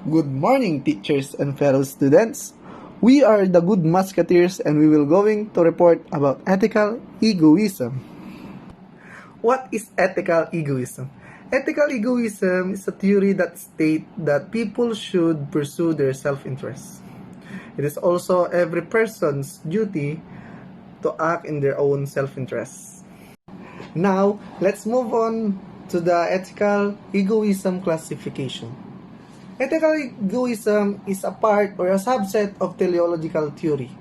Good morning, teachers and fellow students. We are the Good Musketeers and we will going to report about ethical egoism. What is ethical egoism? Ethical egoism is a theory that states that people should pursue their self-interest. It is also every person's duty to act in their own self-interest. Now, let's move on to the ethical egoism classification. Ethical egoism is a part or a subset of teleological theory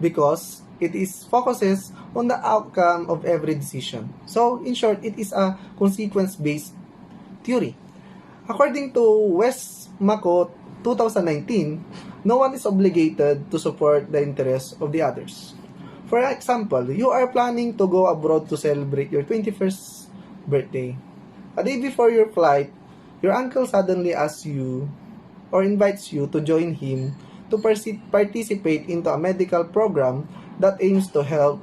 because it is focuses on the outcome of every decision. So, in short, it is a consequence-based theory. According to West Mako 2019, no one is obligated to support the interests of the others. For example, you are planning to go abroad to celebrate your 21st birthday. A day before your flight, your uncle suddenly asks you or invites you to join him to participate into a medical program that aims to help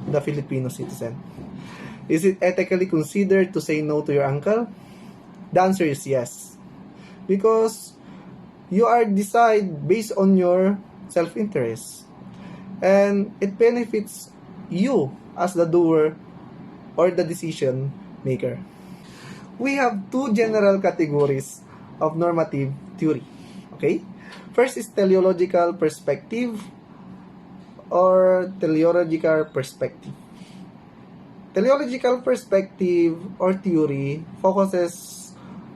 the Filipino citizen. Is it ethically considered to say no to your uncle? The answer is yes. Because you are decide based on your self-interest. And it benefits you as the doer or the decision maker. We have two general categories of normative theory. Okay? First is teleological perspective or teleological perspective. Teleological perspective or theory focuses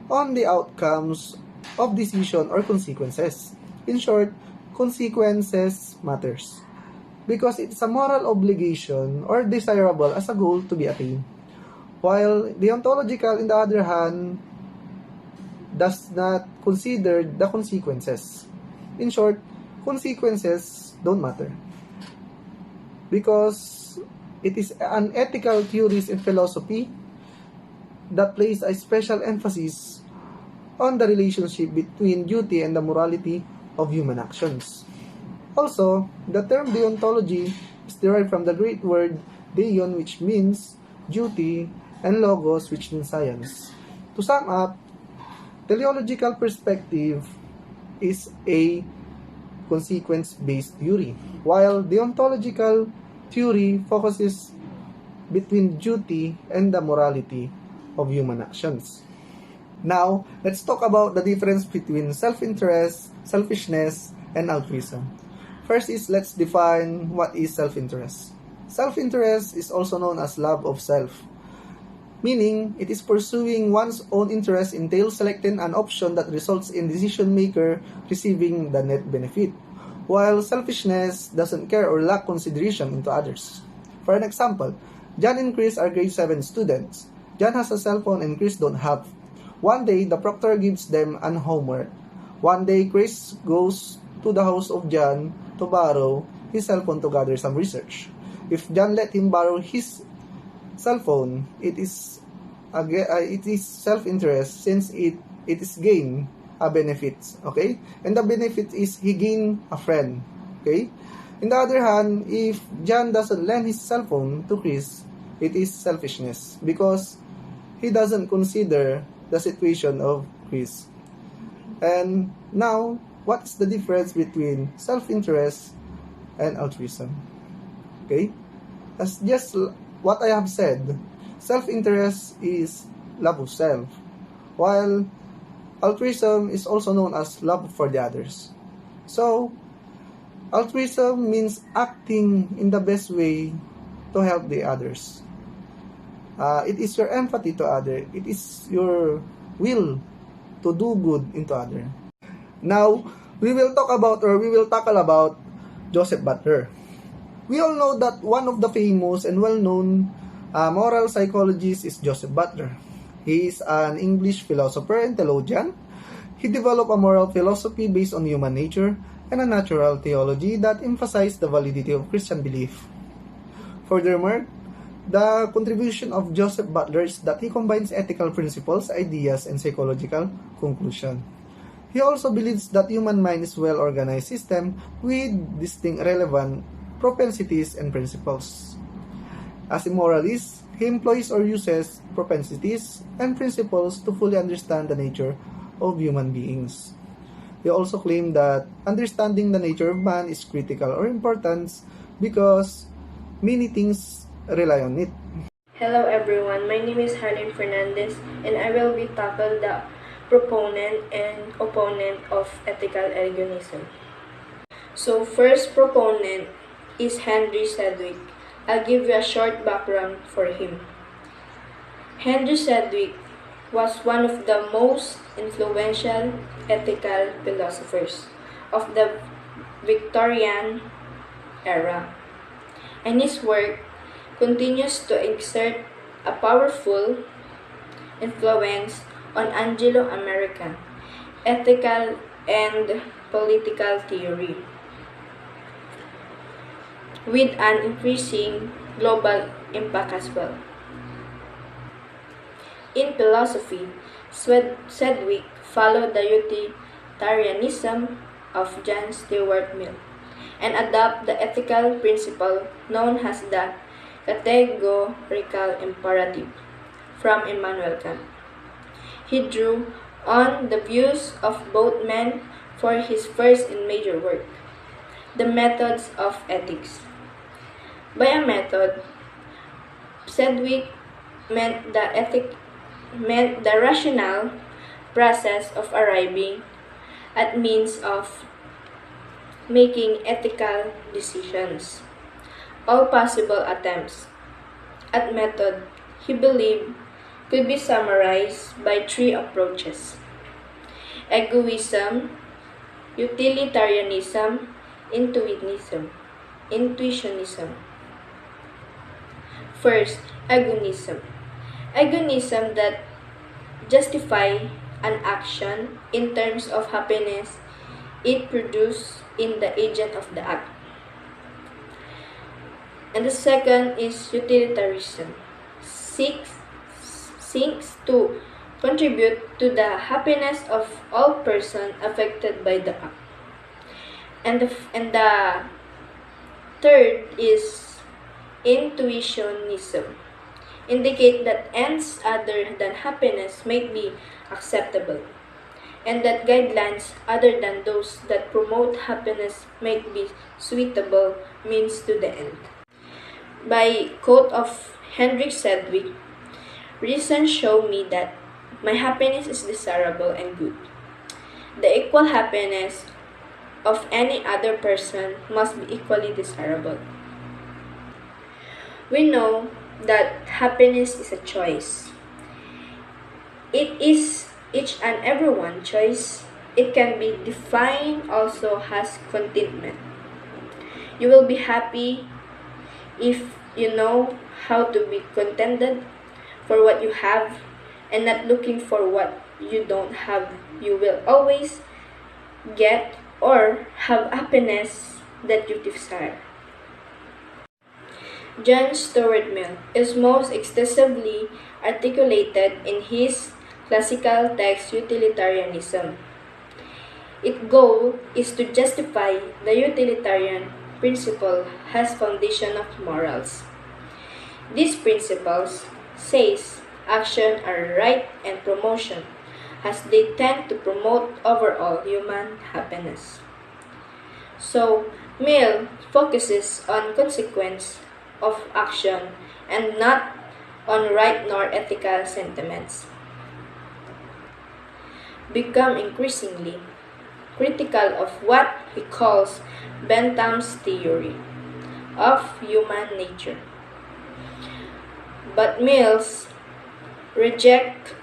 on the outcomes of decision or consequences. In short, consequences matters because it's a moral obligation or desirable as a goal to be attained. While deontological, on the other hand, does not consider the consequences. In short, consequences don't matter. Because it is an ethical theories in philosophy that places a special emphasis on the relationship between duty and the morality of human actions. Also, the term deontology is derived from the Greek word deon, which means duty, and logos, which means science. To sum up, teleological perspective is a consequence-based theory, while deontological theory focuses between duty and the morality of human actions. Now, let's talk about the difference between self-interest, selfishness, and altruism. First is let's define what is self-interest. Self-interest is also known as love of self, meaning it is pursuing one's own interest entails selecting an option that results in decision maker receiving the net benefit, while selfishness doesn't care or lack consideration into others. For an example, John and Chris are grade 7 students. John has a cell phone and Chris don't have. One day, the proctor gives them an homework. One day, Chris goes to the house of John to borrow his cell phone to gather some research. If John let him borrow his cell phone, it is self-interest since it is gain a benefit, okay? And the benefit is he gain a friend, okay? On the other hand, if John doesn't lend his cell phone to Chris, it is selfishness because he doesn't consider the situation of Chris. And now, what's the difference between self-interest and altruism? Okay? That's just what I have said. Self-interest is love of self, while altruism is also known as love for the others. So, altruism means acting in the best way to help the others. It is your empathy to others. It is your will to do good into others. Now, we will tackle about Joseph Butler. We all know that one of the famous and well-known moral psychologists is Joseph Butler. He is an English philosopher and theologian. He developed a moral philosophy based on human nature and a natural theology that emphasized the validity of Christian belief. Furthermore, the contribution of Joseph Butler is that he combines ethical principles, ideas, and psychological conclusion. He also believes that human mind is a well-organized system with distinct relevant propensities and principles. As a moralist, he employs or uses propensities and principles to fully understand the nature of human beings. He also claimed that understanding the nature of man is critical or important because many things rely on it. Hello everyone, my name is Harlene Fernandez and I will be tackle the proponent and opponent of ethical egoism. So first proponent is Henry Sedgwick. I'll give you a short background for him. Henry Sedgwick was one of the most influential ethical philosophers of the Victorian era, and his work continues to exert a powerful influence on Anglo-American ethical and political theory, with an increasing global impact as well. In philosophy, Sedgwick followed the utilitarianism of John Stuart Mill and adopted the ethical principle known as the categorical imperative from Immanuel Kant. He drew on the views of both men for his first and major work, The Methods of Ethics. By a method, Sedgwick meant the rational process of arriving at means of making ethical decisions. All possible attempts at method, he believed, could be summarized by three approaches: egoism, utilitarianism, intuitionism. First, agonism. Agonism that justify an action in terms of happiness it produces in the agent of the act. And the second is utilitarianism. Seeks to contribute to the happiness of all persons affected by the act. And the third is intuitionism. Indicate that ends other than happiness may be acceptable, and that guidelines other than those that promote happiness may be suitable means to the end. By quote of Henry Sedgwick, reason show me that my happiness is desirable and good. The equal happiness of any other person must be equally desirable. We know that happiness is a choice. It is each and every one choice. It can be defined also as contentment. You will be happy if you know how to be contented for what you have and not looking for what you don't have. You will always get or have happiness that you desire. John Stuart Mill is most extensively articulated in his classical text Utilitarianism. Its goal is to justify the utilitarian principle as foundation of morals. These principles says action are right and promotion, as they tend to promote overall human happiness. So, Mill focuses on consequence of action and not on right nor ethical sentiments. Become increasingly critical of what he calls Bentham's theory of human nature. But Mills reject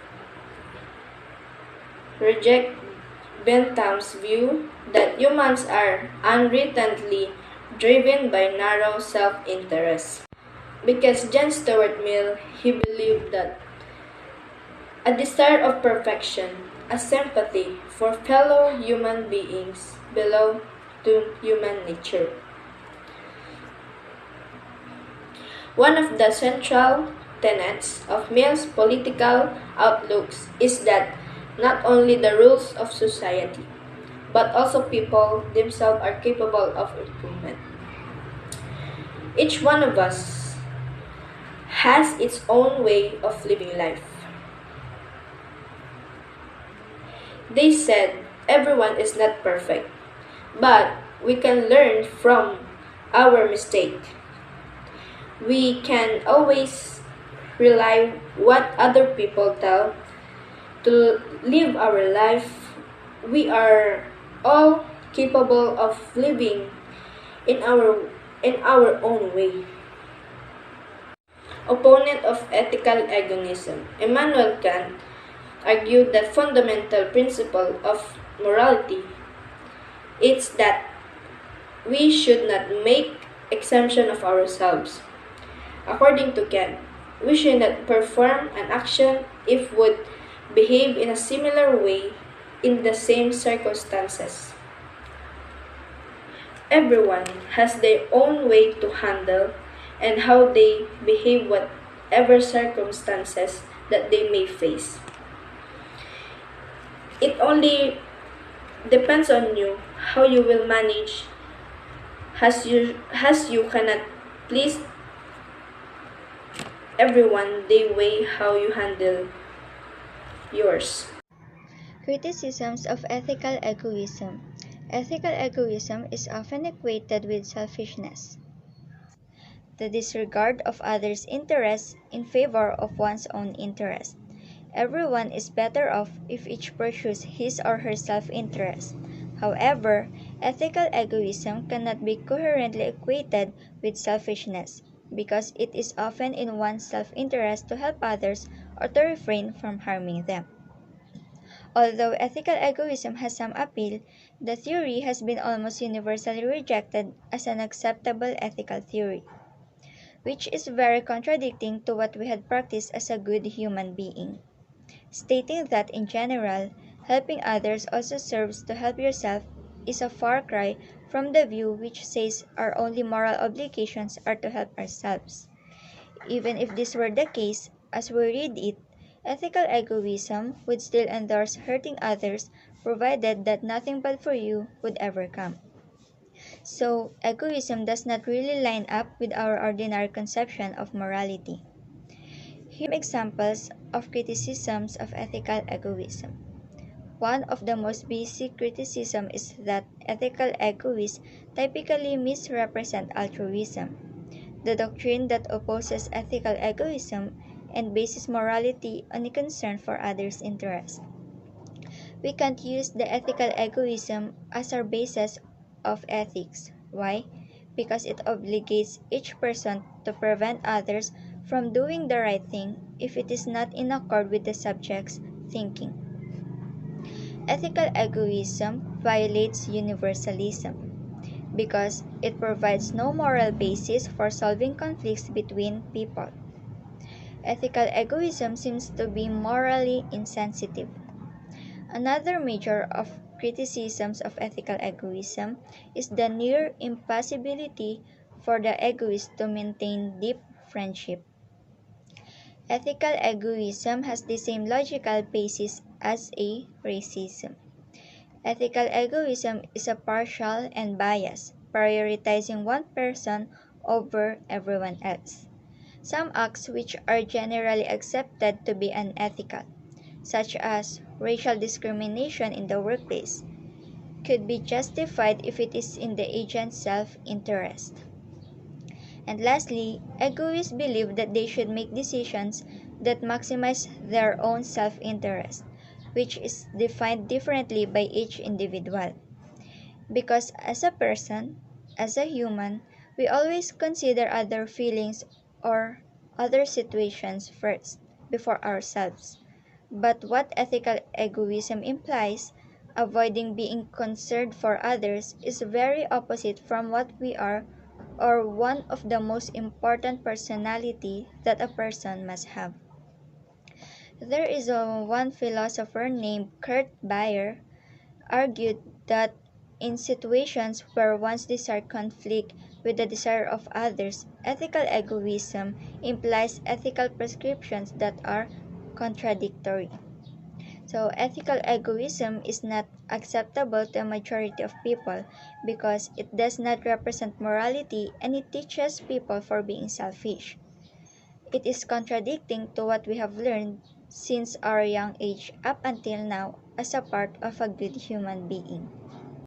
Bentham's view that humans are unwittingly driven by narrow self-interest. Because John Stuart Mill, he believed that a desire of perfection, a sympathy for fellow human beings belong to human nature. One of the central tenets of Mill's political outlooks is that not only the rules of society, but also people themselves are capable of improvement. Each one of us has its own way of living life. They said Everyone is not perfect, but we can learn from our mistake. We can always rely what other people tell to live our life. We are all capable of living in our in our own way. Opponent of ethical agonism, Immanuel Kant argued that fundamental principle of morality is that we should not make exemption of ourselves. According to Kant, we should not perform an action if would behave in a similar way in the same circumstances. Everyone has their own way to handle and how they behave whatever circumstances that they may face. It only depends on you how you will manage as you cannot please everyone the way how you handle yours. Criticisms of ethical egoism. Ethical egoism is often equated with selfishness, the disregard of others' interests in favor of one's own interest. Everyone is better off if each pursues his or her self-interest. However, ethical egoism cannot be coherently equated with selfishness because it is often in one's self-interest to help others or to refrain from harming them. Although ethical egoism has some appeal, the theory has been almost universally rejected as an acceptable ethical theory, which is very contradicting to what we had practiced as a good human being. Stating that in general, helping others also serves to help yourself is a far cry from the view which says our only moral obligations are to help ourselves. Even if this were the case, as we read it, ethical egoism would still endorse hurting others provided that nothing bad for you would ever come. So, egoism does not really line up with our ordinary conception of morality. Here are some examples of criticisms of ethical egoism. One of the most basic criticisms is that ethical egoists typically misrepresent altruism, the doctrine that opposes ethical egoism and bases morality on a concern for others' interests. We can't use the ethical egoism as our basis of ethics. Why? Because it obligates each person to prevent others from doing the right thing if it is not in accord with the subject's thinking. Ethical egoism violates universalism because it provides no moral basis for solving conflicts between people. Ethical egoism seems to be morally insensitive. Another major of criticisms of ethical egoism is the near impossibility for the egoist to maintain deep friendship. Ethical egoism has the same logical basis as a racism. Ethical egoism is a partial and biased, prioritizing one person over everyone else. Some acts which are generally accepted to be unethical, such as racial discrimination in the workplace, could be justified if it is in the agent's self-interest. And lastly, egoists believe that they should make decisions that maximize their own self-interest, which is defined differently by each individual. Because as a person, as a human, we always consider other feelings or other situations first, before ourselves. But what ethical egoism implies, avoiding being concerned for others, is very opposite from what we are or one of the most important personality that a person must have. There is one philosopher named Kurt Bayer argued that in situations where one's desire conflict with the desire of others, ethical egoism implies ethical prescriptions that are contradictory. So, ethical egoism is not acceptable to a majority of people because it does not represent morality and it teaches people for being selfish. It is contradicting to what we have learned since our young age up until now as a part of a good human being.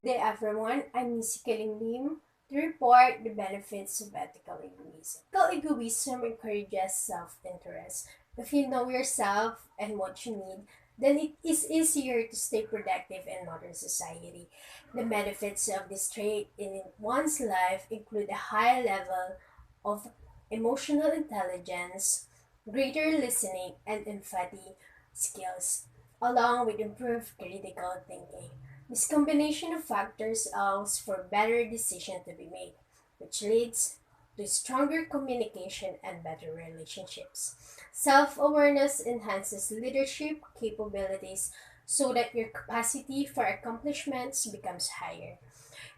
Good day everyone, I'm Miss Lim to report the benefits of ethical egoism. Ethical egoism encourages self-interest. If you know yourself and what you need, then it is easier to stay productive in modern society. The benefits of this trait in one's life include a high level of emotional intelligence, greater listening and empathy skills, along with improved critical thinking. This combination of factors allows for better decisions to be made, which leads to stronger communication and better relationships. Self awareness enhances leadership capabilities so that your capacity for accomplishments becomes higher.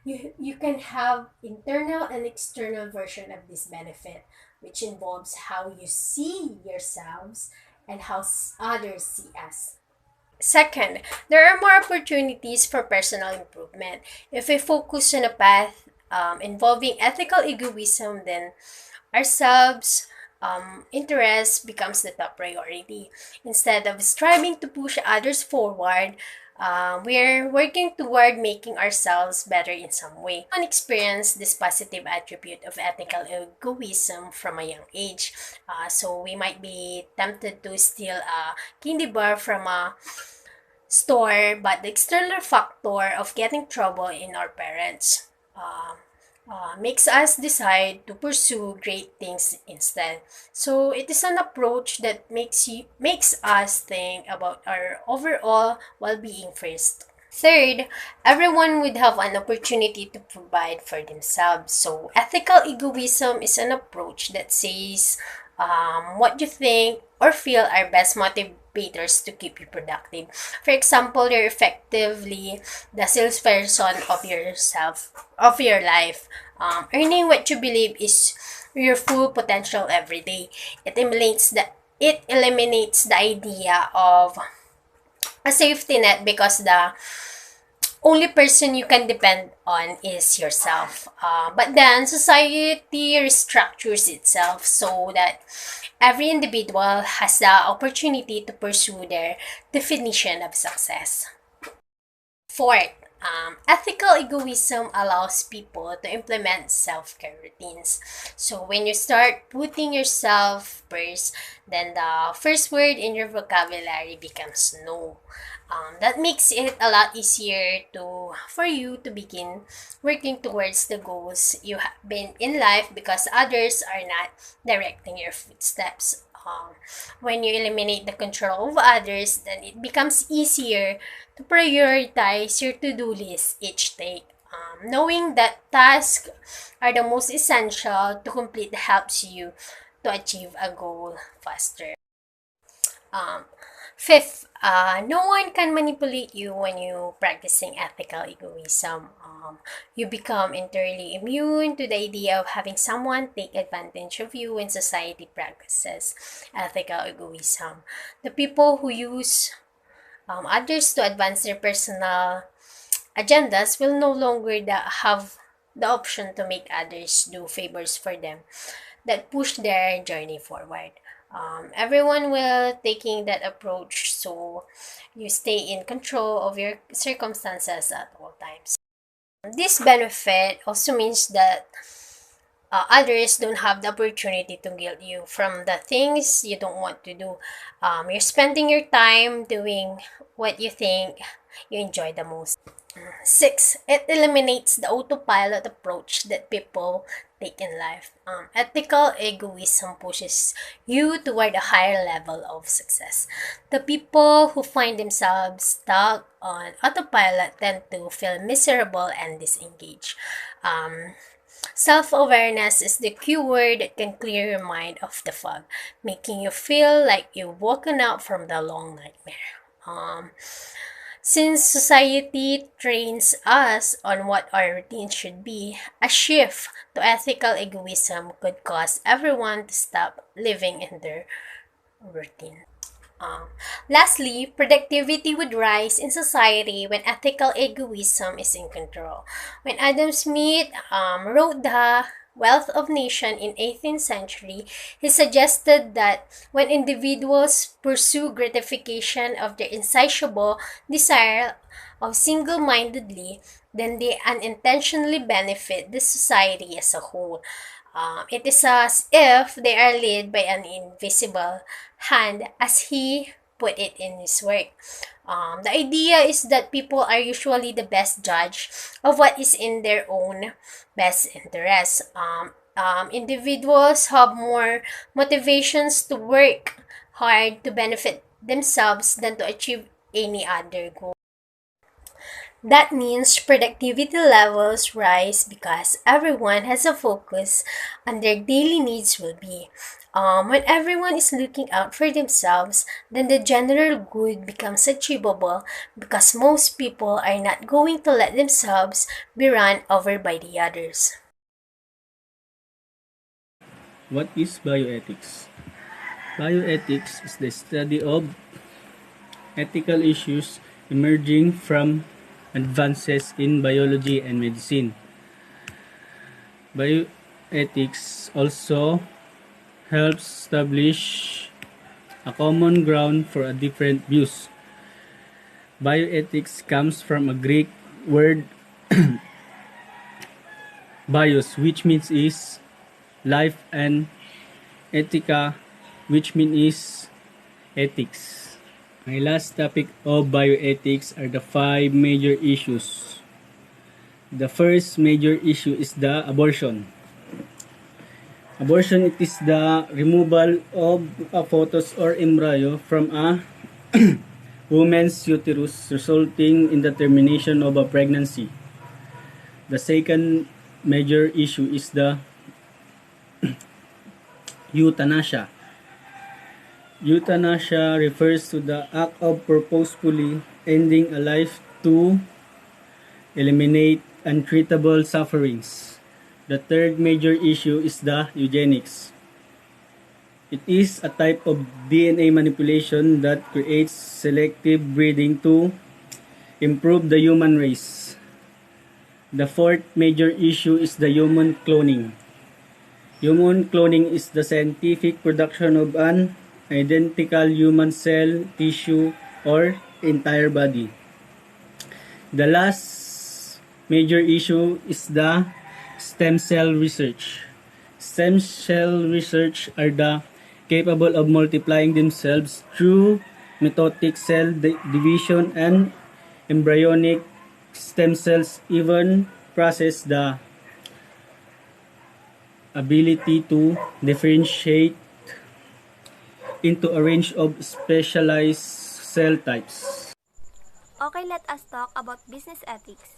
You can have internal and external version of this benefit, which involves how you see yourselves and how others see us. Second, there are more opportunities for personal improvement. If we focus on a path involving ethical egoism, then ourselves interest becomes the top priority. Instead of striving to push others forward, we're working toward making ourselves better in some way. One experience this positive attribute of ethical egoism from a young age. So we might be tempted to steal a candy bar from a store, but the external factor of getting trouble in our parents makes us decide to pursue great things instead. So it is an approach that makes us think about our overall well-being first. Third, everyone would have an opportunity to provide for themselves. So ethical egoism is an approach that says what you think or feel are best motivators to keep you productive. For example, you're effectively the salesperson of yourself, of your life, earning what you believe is your full potential every day. It eliminates the idea of a safety net because the only person you can depend on is yourself. But then society restructures itself so that every individual has the opportunity to pursue their definition of success. Fourth, ethical egoism allows people to implement self-care routines. So when you start putting yourself first, then the first word in your vocabulary becomes no. That makes it a lot easier for you to begin working towards the goals you have been in life because others are not directing your footsteps. When you eliminate the control of others, then it becomes easier to prioritize your to-do list each day. Knowing that tasks are the most essential to complete helps you to achieve a goal faster. Um, Fifth, no one can manipulate you when you practicing ethical egoism. You become entirely immune to the idea of having someone take advantage of you when society practices ethical egoism. The people who use others to advance their personal agendas will no longer have the option to make others do favors for them that push their journey forward. Everyone will taking that approach so you stay in control of your circumstances at all times. This benefit also means that others don't have the opportunity to guilt you from the things you don't want to do. You're spending your time doing what you think you enjoy the most. Six, it eliminates the autopilot approach that people take in life. Ethical egoism pushes you toward a higher level of success. The people who find themselves stuck on autopilot tend to feel miserable and disengaged. Self-awareness is the keyword that can clear your mind of the fog, making you feel like you've woken up from the long nightmare. Since society trains us on what our routine should be, a shift to ethical egoism could cause everyone to stop living in their routine. Lastly, productivity would rise in society when ethical egoism is in control. When Adam Smith wrote the Wealth of Nation in 18th century, he suggested that when individuals pursue gratification of their insatiable desire of single-mindedly, then they unintentionally benefit the society as a whole. It is as if they are led by an invisible hand, as he put it in his work. The idea is that people are usually the best judge of what is in their own best interest. Individuals have more motivations to work hard to benefit themselves than to achieve any other goal. That means productivity levels rise because everyone has a focus on their daily needs will be. When everyone is looking out for themselves, then the general good becomes achievable because most people are not going to let themselves be run over by the others. What is bioethics? Bioethics is the study of ethical issues emerging from advances in biology and medicine. Bioethics also helps establish a common ground for a different views. Bioethics comes from a Greek word bios, which means is life, and etika, which means is ethics. My last topic of bioethics are the 5 major issues. The first major issue is the abortion. Abortion, it is the removal of a fetus or embryo from a woman's uterus, resulting in the termination of a pregnancy. The second major issue is the euthanasia. Euthanasia refers to the act of purposefully ending a life to eliminate untreatable sufferings. The third major issue is the eugenics. It is a type of DNA manipulation that creates selective breeding to improve the human race. The fourth major issue is the human cloning. Human cloning is the scientific production of an identical human cell, tissue, or entire body. The last major issue is the stem cell research. Stem cell research are the capable of multiplying themselves through mitotic cell division, and embryonic stem cells even possess the ability to differentiate into a range of specialized cell types. Okay, let us talk about business ethics.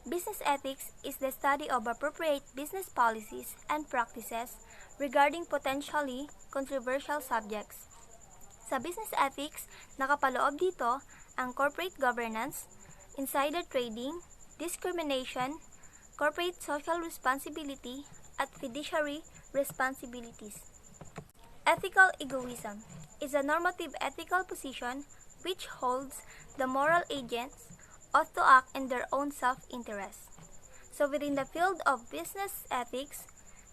Business ethics is the study of appropriate business policies and practices regarding potentially controversial subjects. Sa business ethics, nakapaloob dito ang corporate governance, insider trading, discrimination, corporate social responsibility, at fiduciary responsibilities. Ethical egoism is a normative ethical position which holds the moral agents ought to act in their own self-interest. So within the field of business ethics,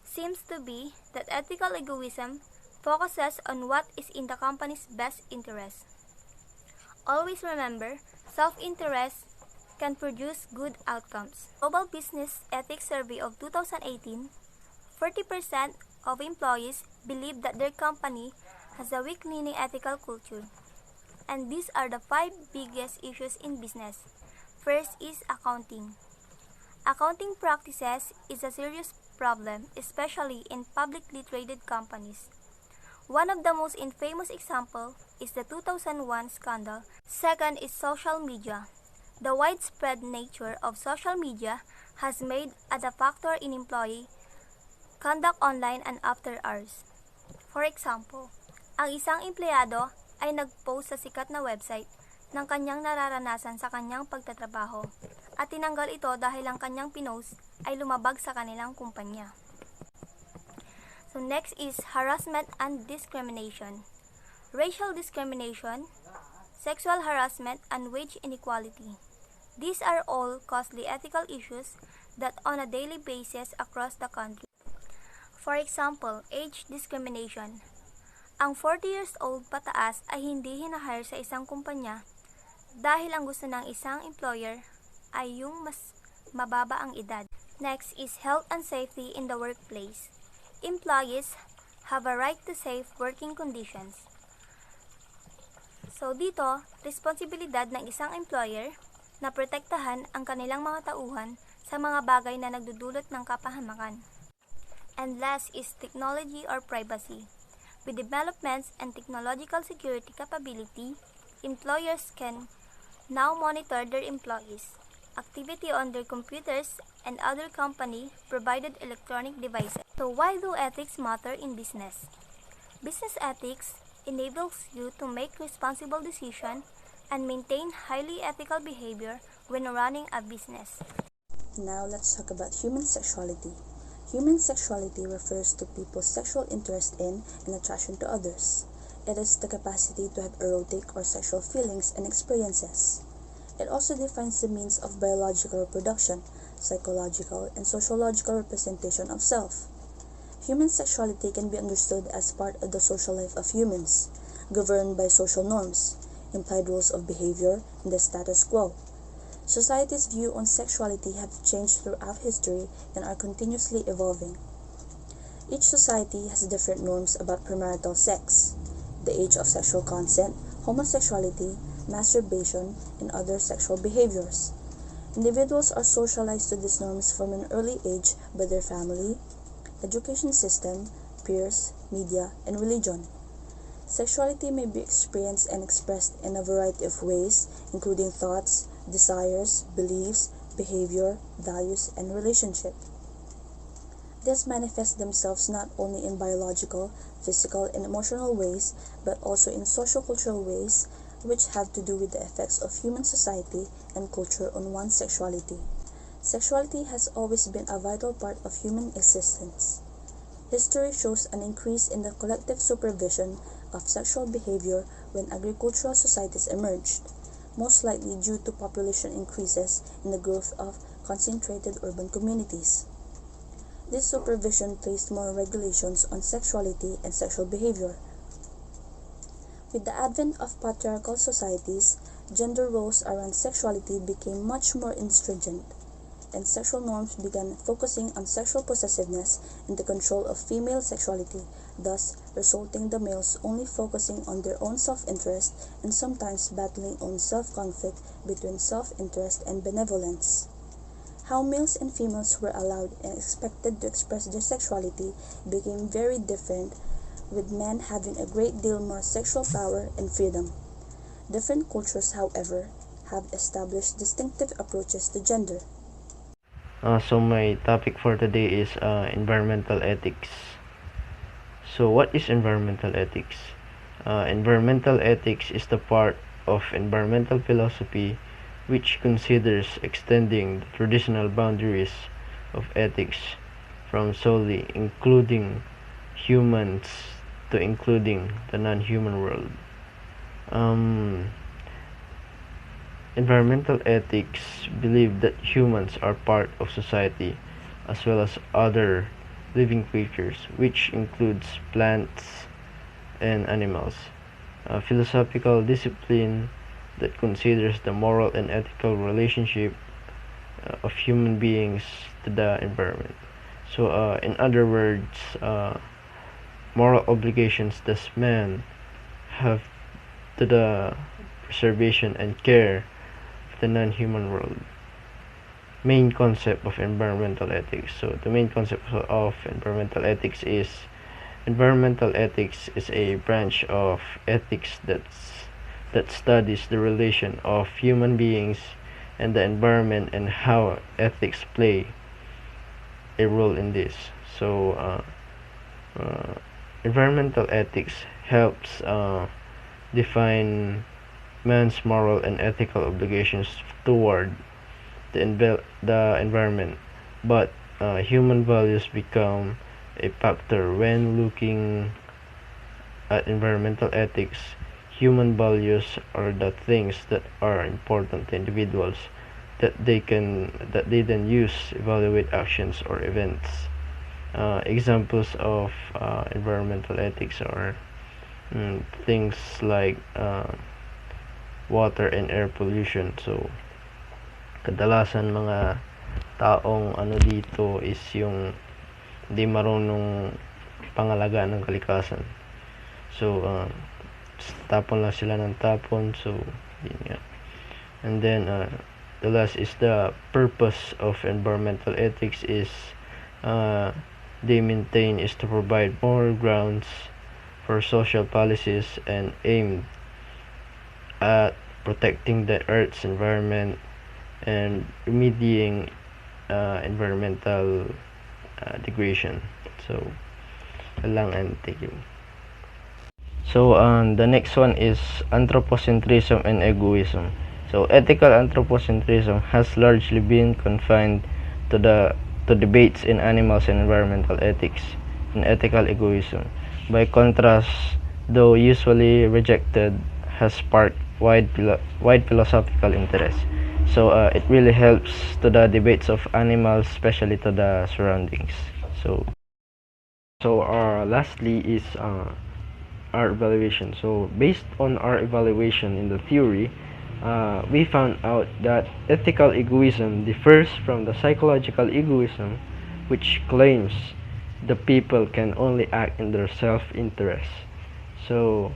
seems to be that ethical egoism focuses on what is in the company's best interest. Always remember, self-interest can produce good outcomes. Global Business Ethics Survey of 2018, 40% of employees believe that their company has a weak-leaning ethical culture. And these are the 5 biggest issues in business. First is accounting. Accounting practices is a serious problem, especially in publicly traded companies. One of the most infamous examples is the 2001 scandal. Second is social media. The widespread nature of social media has made it a factor in employee conduct online and after hours. For example, ang isang empleyado ay nag-post sa sikat na website ng kanyang nararanasan sa kanyang pagtatrabaho at tinanggal ito dahil ang kanyang pinost ay lumabag sa kanilang kumpanya. So next is harassment and discrimination. Racial discrimination, sexual harassment, and wage inequality. These are all costly ethical issues that on a daily basis across the country. For example, age discrimination. Ang 40 years old pataas ay hindi hinahire sa isang kumpanya dahil ang gusto ng isang employer ay yung mas mababa ang edad. Next is health and safety in the workplace. Employees have a right to safe working conditions. So dito, responsibilidad ng isang employer na protektahan ang kanilang mga tauhan sa mga bagay na nagdudulot ng kapahamakan. And last is technology or privacy. With developments and technological security capability, employers can now monitor their employees' activity on their computers and other company-provided electronic devices. So why do ethics matter in business? Business ethics enables you to make responsible decisions and maintain highly ethical behavior when running a business. Now let's talk about human sexuality. Human sexuality refers to people's sexual interest in and attraction to others. It is the capacity to have erotic or sexual feelings and experiences. It also defines the means of biological reproduction, psychological, and sociological representation of self. Human sexuality can be understood as part of the social life of humans, governed by social norms, implied rules of behavior, and the status quo. Society's view on sexuality have changed throughout history and are continuously evolving. Each society has different norms about premarital sex, the age of sexual consent, homosexuality, masturbation, and other sexual behaviors. Individuals are socialized to these norms from an early age by their family, education system, peers, media, and religion. Sexuality may be experienced and expressed in a variety of ways, including thoughts, desires, beliefs, behavior, values, and relationship. These manifest themselves not only in biological, physical, and emotional ways, but also in social-cultural ways, which have to do with the effects of human society and culture on one's sexuality. Sexuality has always been a vital part of human existence. History shows an increase in the collective supervision of sexual behavior when agricultural societies emerged, most likely due to population increases and the growth of concentrated urban communities. This supervision placed more regulations on sexuality and sexual behavior. With the advent of patriarchal societies, gender roles around sexuality became much more stringent, and sexual norms began focusing on sexual possessiveness and the control of female sexuality, thus resulting the males only focusing on their own self-interest and sometimes battling on self-conflict between self-interest and benevolence. How males and females were allowed and expected to express their sexuality became very different, with men having a great deal more sexual power and freedom. Different cultures, however, have established distinctive approaches to gender. So my topic for today is environmental ethics. So what is environmental ethics? Environmental ethics is the part of environmental philosophy which considers extending the traditional boundaries of ethics from solely including humans to including the non-human world. Environmental ethics believe that humans are part of society as well as other living creatures, which includes plants and animals. A philosophical discipline that considers the moral and ethical relationship of human beings to the environment. So, in other words, moral obligations does man have to the preservation and care of the non-human world. Main concept of environmental ethics. So the main concept of environmental ethics is a branch of ethics that studies the relation of human beings and the environment and how ethics play a role in this. So environmental ethics helps define man's moral and ethical obligations toward the environment, but human values become a factor when looking at environmental ethics. Human values are the things that are important to individuals that they then use evaluate actions or events. examples of environmental ethics are things like water and air pollution. So kadalasan mga taong ano dito is yung hindi marunong pangalagaan ng kalikasan. So tapon lang sila ng tapon. So yun nga. And then the last is the purpose of environmental ethics is they maintain is to provide more grounds for social policies and aimed at protecting the Earth's environment and remedying environmental degradation. So, lang and thank you. So, the next one is anthropocentrism and egoism. So, ethical anthropocentrism has largely been confined to debates in animals and environmental ethics and ethical egoism. By contrast, though usually rejected, has sparked wide philosophical interest. So it really helps to the debates of animals, especially to the surroundings. So lastly is our evaluation. So based on our evaluation in the theory, we found out that ethical egoism differs from the psychological egoism, which claims the people can only act in their self-interest. So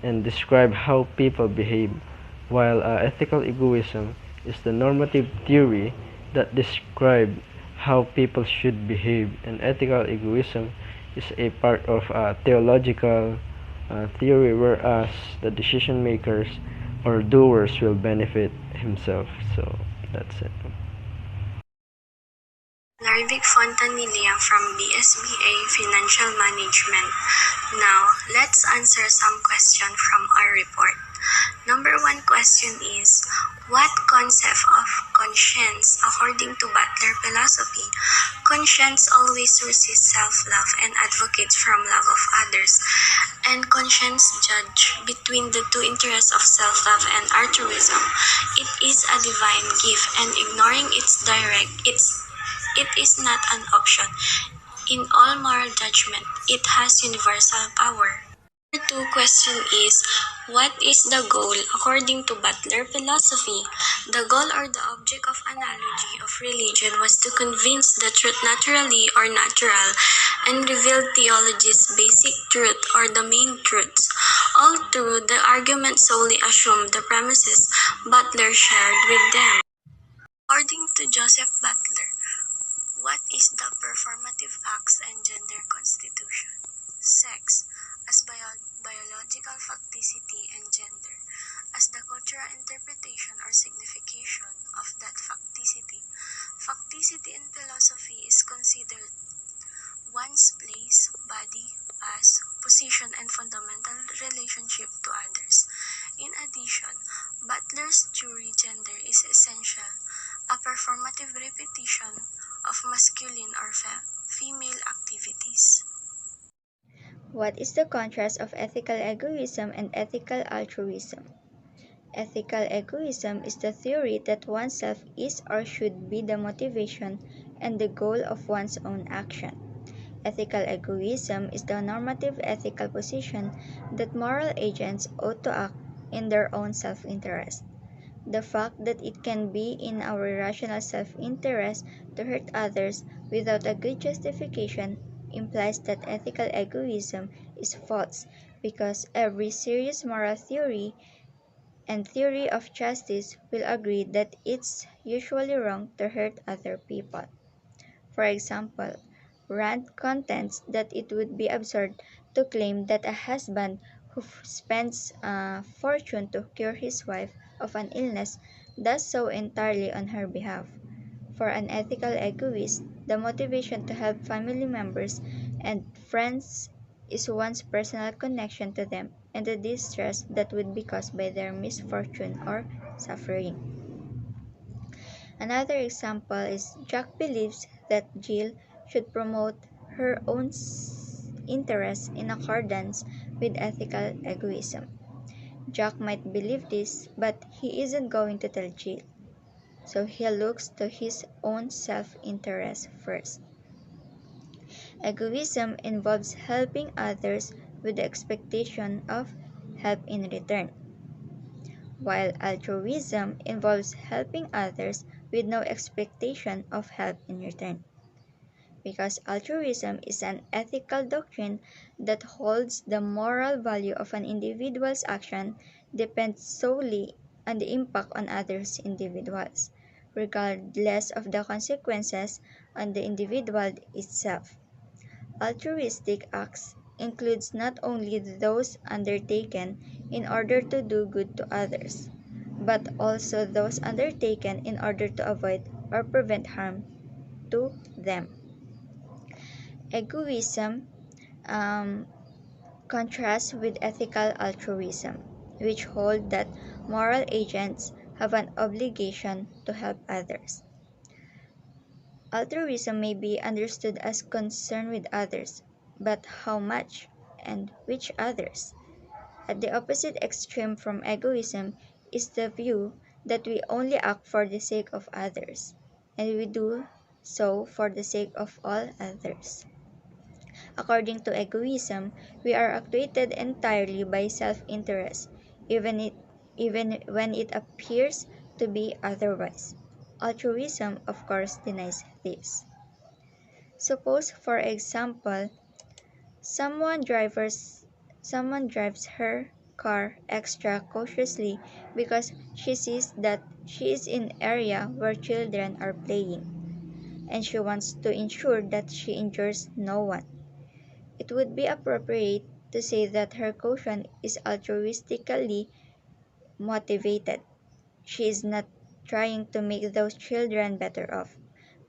and describe how people behave, while ethical egoism is the normative theory that describes how people should behave, and ethical egoism is a part of a theological theory, whereas the decision makers or doers will benefit himself. So that's it. Larvik Fontanilla from BSBA Financial Management. Now, let's answer some questions from our report. Number one question is, what concept of conscience according to Butler philosophy? Conscience always resists self-love and advocates from love of others, and conscience judge between the two interests of self-love and altruism. It is a divine gift, and ignoring it is not an option. In all moral judgment, it has universal power. Number two question is, what is the goal according to Butler philosophy? The goal or the object of analogy of religion was to convince the truth naturally or natural and reveal theology's basic truth or the main truths. Although the argument solely assumed the premises Butler shared with them. According to Joseph Butler, what is the performative acts and gender constitution? Sex, as biological facticity, and gender, as the cultural interpretation or signification of that facticity. Facticity in philosophy is considered one's place, body, past, position, and fundamental relationship to others. In addition, Butler's theory gender is essential, a performative repetition of masculine or female activities. What is the contrast of ethical egoism and ethical altruism? Ethical egoism is the theory that oneself is or should be the motivation and the goal of one's own action. Ethical egoism is the normative ethical position that moral agents ought to act in their own self-interest. The fact that it can be in our rational self-interest to hurt others without a good justification implies that ethical egoism is false, because every serious moral theory and theory of justice will agree that it's usually wrong to hurt other people. For example, Rand contends that it would be absurd to claim that a husband who spends a fortune to cure his wife of an illness does so entirely on her behalf. For an ethical egoist, the motivation to help family members and friends is one's personal connection to them and the distress that would be caused by their misfortune or suffering. Another example is Jack believes that Jill should promote her own interests in accordance with ethical egoism. Jack might believe this, but he isn't going to tell Jill, so he looks to his own self-interest first. Egoism involves helping others with the expectation of help in return, while altruism involves helping others with no expectation of help in return. Because altruism is an ethical doctrine that holds the moral value of an individual's action depends solely on the impact on others individuals, regardless of the consequences on the individual itself. Altruistic acts includes not only those undertaken in order to do good to others, but also those undertaken in order to avoid or prevent harm to them. Egoism contrasts with ethical altruism, which hold that moral agents have an obligation to help others. Altruism may be understood as concern with others, but how much and which others? At the opposite extreme from egoism is the view that we only act for the sake of others, and we do so for the sake of all others. According to egoism, we are actuated entirely by self-interest, even when it appears to be otherwise. Altruism, of course, denies this. Suppose, for example, someone drives someone drives her car extra cautiously because she sees that she is in an area where children are playing, and she wants to ensure that she injures no one. It would be appropriate to say that her caution is altruistically motivated. She is not trying to make those children better off,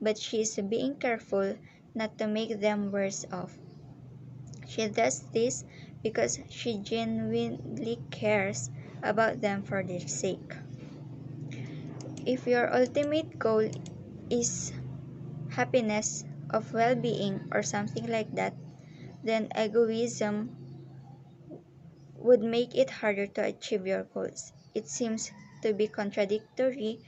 but she is being careful not to make them worse off. She does this because she genuinely cares about them for their sake. If your ultimate goal is happiness, of well-being, or something like that, then egoism would make it harder to achieve your goals. It seems to be contradictory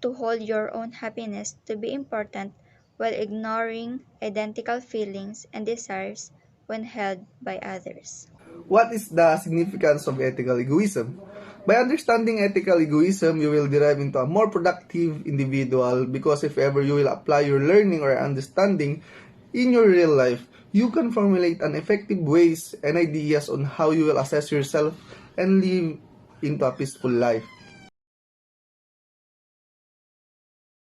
to hold your own happiness to be important while ignoring identical feelings and desires when held by others. What is the significance of ethical egoism? By understanding ethical egoism, you will derive into a more productive individual because if ever you will apply your learning or understanding in your real life, you can formulate an effective ways and ideas on how you will assess yourself and live into a peaceful life.